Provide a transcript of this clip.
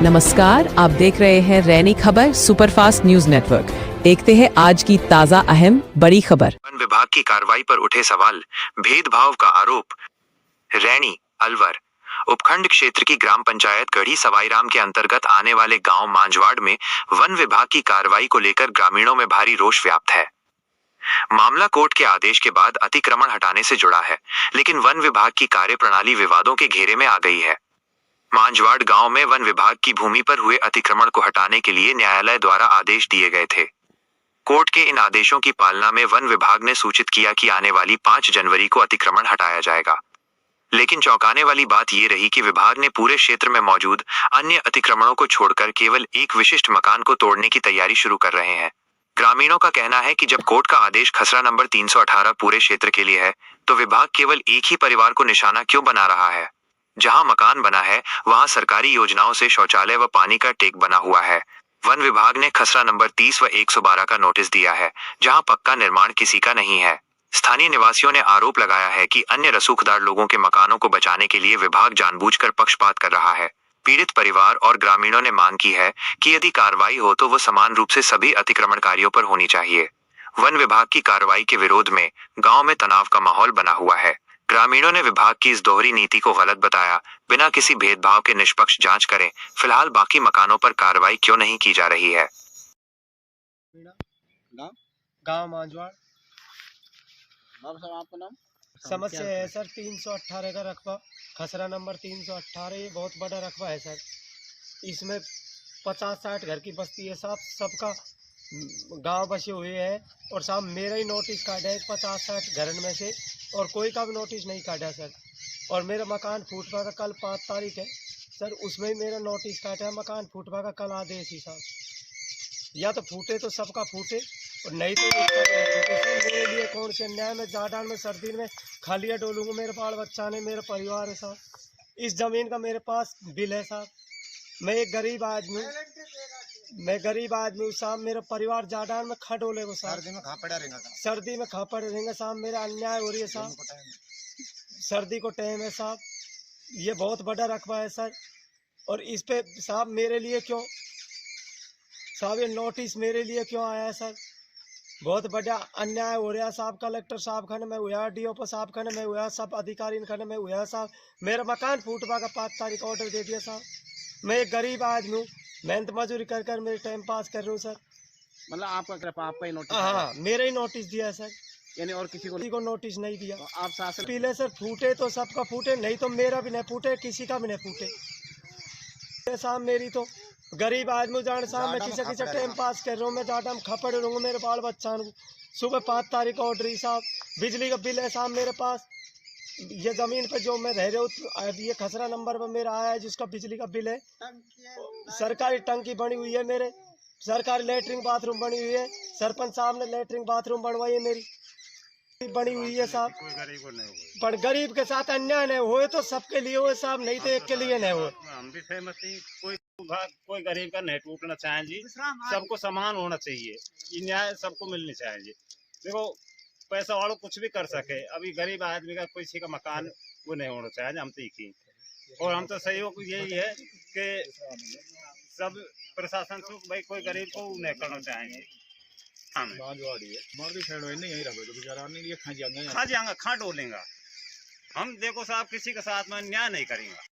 नमस्कार, आप देख रहे हैं रैनी खबर सुपरफास्ट न्यूज नेटवर्क। देखते हैं आज की ताजा अहम बड़ी खबर। वन विभाग की कार्रवाई पर उठे सवाल, भेदभाव का आरोप। रैनी अलवर उपखंड क्षेत्र की ग्राम पंचायत गढ़ी सवाईराम के अंतर्गत आने वाले गांव मांझवाड़ में वन विभाग की कार्रवाई को लेकर ग्रामीणों में भारी रोष व्याप्त है। मामला कोर्ट के आदेश के बाद अतिक्रमण हटाने से जुड़ा है, लेकिन वन विभाग की कार्यप्रणाली विवादों के घेरे में आ गई है। मांझवाड़ गांव में वन विभाग की भूमि पर हुए अतिक्रमण को हटाने के लिए न्यायालय द्वारा आदेश दिए गए थे। कोर्ट के इन आदेशों की पालना में वन विभाग ने सूचित किया कि आने वाली 5 जनवरी को अतिक्रमण हटाया जाएगा। लेकिन चौंकाने वाली बात ये रही कि विभाग ने पूरे क्षेत्र में मौजूद अन्य अतिक्रमणों को छोड़कर केवल एक विशिष्ट मकान को तोड़ने की तैयारी शुरू कर रहे हैं। ग्रामीणों का कहना है कि जब कोर्ट का आदेश खसरा नंबर 318 पूरे क्षेत्र के लिए है, तो विभाग केवल एक ही परिवार को निशाना क्यों बना रहा है? जहां मकान बना है, वहां सरकारी योजनाओं से शौचालय व पानी का टेक बना हुआ है। वन विभाग ने खसरा नंबर 30 व 112 का नोटिस दिया है, जहां पक्का निर्माण किसी का नहीं है। स्थानीय निवासियों ने आरोप लगाया है कि अन्य रसूखदार लोगों के मकानों को बचाने के लिए विभाग जानबूझकर पक्षपात कर रहा है। पीड़ित परिवार और ग्रामीणों ने मांग की है कि यदि कार्रवाई हो तो वो समान रूप से सभी अतिक्रमणकारियों पर होनी चाहिए। वन विभाग की कार्रवाई के विरोध में गांव में तनाव का माहौल बना हुआ है। ग्रामीणों ने विभाग की इस दोहरी नीति को गलत बताया। बिना किसी भेदभाव के निष्पक्ष जांच करें। फिलहाल बाकी मकानों पर कार्रवाई क्यों नहीं की जा रही है? गांव मांझवाड़। आपका नाम? समस्या है सर 318 का रकबा, खसरा नंबर 318। ये बहुत बड़ा रकबा है सर। इसमें 50-60 घर की बस्ती है साहब, सबका गांव बसे हुए हैं। और साहब मेरा ही नोटिस काटा है 50-60 घर में से, और कोई का भी नोटिस नहीं काटा सर। और मेरा मकान फूटवा का कल 5 तारीख है सर, उसमें ही मेरा नोटिस काटा है। मकान फूटवा का कल आदेश ही साहब। या तो फूटे तो सबका फूटे, और नहीं तो मेरे लिए कौन से अन्याय में जाडान में सर्दी में खालिया डोलूंगा। मेरे बाल बच्चा ने, मेरा परिवार है साहब। इस जमीन का मेरे पास बिल है साहब। मैं एक गरीब आदमी हूँ साहब। मेरा परिवार जाडान में खा डोले वो साहब। सर्दी में खा पड़े रहेंगे साहब। मेरा अन्याय हो रही है साहब। सर्दी को टाइम है साहब। ये बहुत बड़ा रकबा है सर। और इस पे साहब मेरे लिए क्यों साहब ये नोटिस मेरे लिए क्यों आया है सर? बहुत बड़ा अन्याय हो रहा है साहब। कलेक्टर साहब खाने में हुआ, DO साहब खाने में हुआ, सब अधिकारी खाने में हुआ साहब। मेरा मकान फूटवा का 5 तारीख ऑर्डर दे दिया साहब। मैं एक गरीब आदमी हूँ, मेहनत मजदूरी कर कर मेरे टाइम पास कर रहा हूँ सर। मतलब आपका ही नोटिस? हाँ, मेरा ही नोटिस दिया है सर। यानी और किसी को नोटिस नहीं दिया। तो आप शासन पीले सर फूटे तो सबका फूटे, नहीं तो मेरा भी नहीं फूटे, किसी का भी नहीं फूटे साहब। मेरी तो गरीब आदमी जान साहब, मैं किसी टाइम पास कर रहा हूँ। मैं जाटा में खपड़ रहूँगा। मेरे बाल बच्चा सुबह 5 तारीख का ऑर्डर ही साहब। बिजली का बिल है साहब मेरे पास। ये जमीन पे जो मैं रह रहा हूँ, ये खसरा नंबर पर मेरा आया है, जिसका बिजली का बिल है। सरकारी टंकी बनी हुई है, मेरे सरकारी लेटरिन बाथरूम बनी हुई है। सरपंच साहब ने लेटरिन बाथरूम बनवाई है, मेरी बनी हुई है साहब। पर गरीब के साथ अन्याय नहीं हो तो सबके लिए हो साहब, नहीं तो एक के लिए नहीं हो। हम भी सहमत हैं। कोई गरीब का नहीं टूटना चाहिए जी। सबको समान होना चाहिए, ये न्याय सबको मिलनी चाहिए जी। देखो पैसा वालों कुछ भी कर सके, अभी गरीब आदमी का किसी का मकान वो नहीं होना चाहिए। हम तो ही और हम तो सहयोग यही है कि सब प्रशासन से भाई कोई गरीब को नहीं करना चाहिए। खा डोलेंगे हम। देखो साहब किसी के साथ में न्याय नहीं करेंगे।